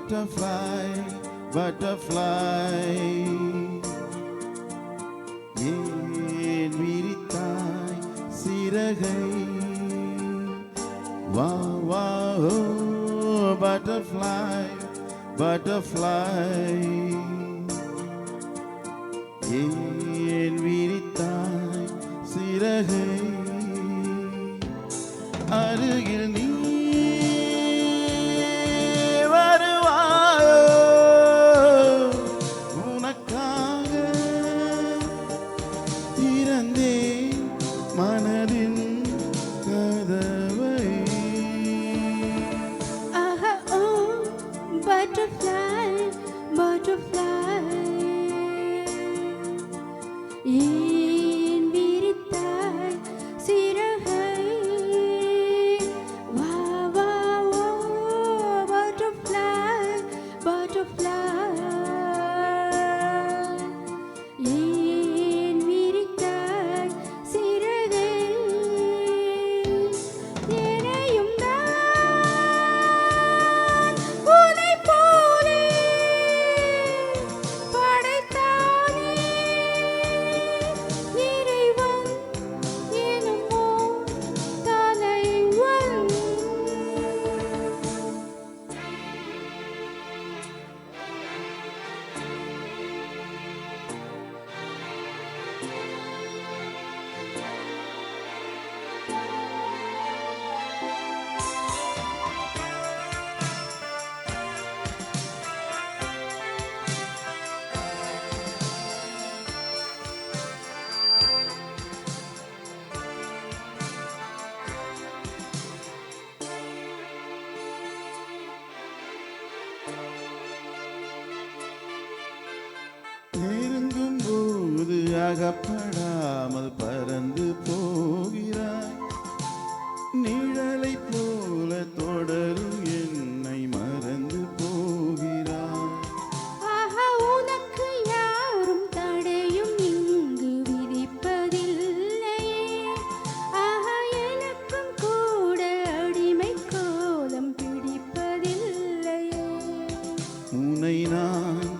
butterfly, butterfly. ஏன் விரித்தாய் சிறகை வா வா ஓ butterfly, butterfly. ஏன் விரித்தாய் சிறகை அருகில் நீ வருவாயோ உனக்காக திறந்தேன் மனதின் கதவை. ஆஹா ஓ butterfly, butterfly. ஏன் விரித்தாய் சிறகை வா வா ஓ butterfly, butterfly. ஏன் விரித்தாய் சிறகை என்னையும் நான் உன்னைப் போலே படைத்தானே இறைவன் எனும் ஓர் தலைவன். நெருங்கும் போது அகப்படாமல் பறந்து போகிறாய். நிழலை போல தொடரும் என்னை மறந்து போகிறாய். ஆஹா உனக்கு யாரும் தடையும் இங்கு விதிப்பதில்லையே. ஆஹா எனக்கும் கூட அடிமை கோலம் பிடிப்பதில்லையே. உன்னை நான்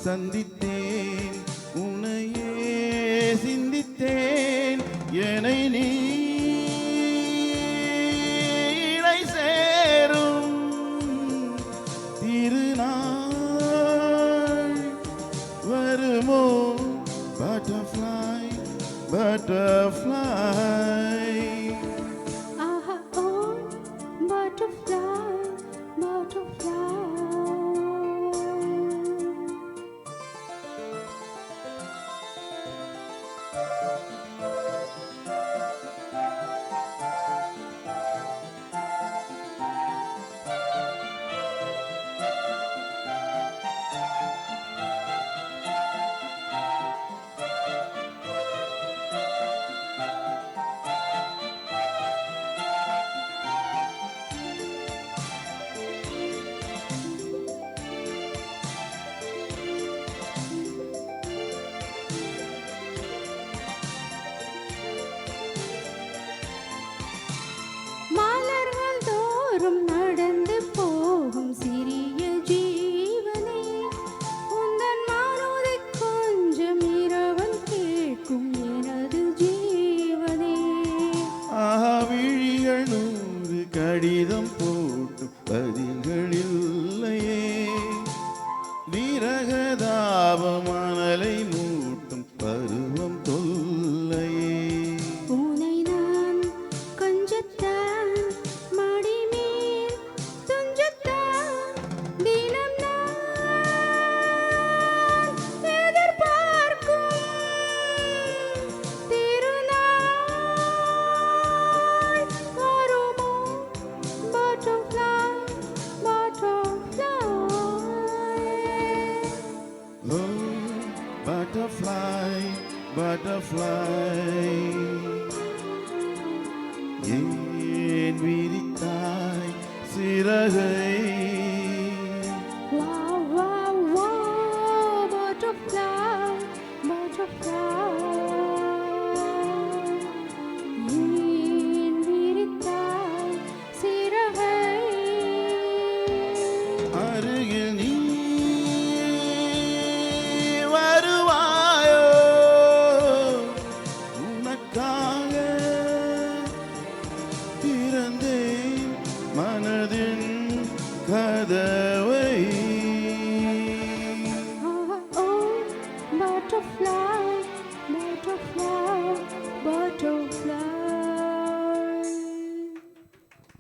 சந்தித்தேன், உன்னையே சிந்தித்தேன், என்னை நீ இணை சேரும் திருநாள் வருமோ butterfly, butterfly. ஆஹா ஓ butterfly, butterfly. மலர்கள் தோறும் நடந்து போகும் சிறிய ஜீவனே, உந்தன் மனதை கொஞ்சம் இரவல் கேட்கும் எனது ஜீவனே. ஆஹா விழிகள் 100 கடிதம் போட்டும் பதில்கள் இல்லையே. விரகதாப மணலை மூட்டும் பருவம் தொல்லையே. உன்னை நான் கொஞ்சத்தான் மடிமேல் துஞ்சத்தான் தினம் நான் எதிர்பார்க்கும் திருநாள் வருமோ butterfly, butterfly. Oh, butterfly, butterfly. ஏன் விரித்தாய் சிறகை Wow, wow, wow, butterfly, butterfly. ஏன் விரித்தாய் சிறகை அருகில் நீ பறவை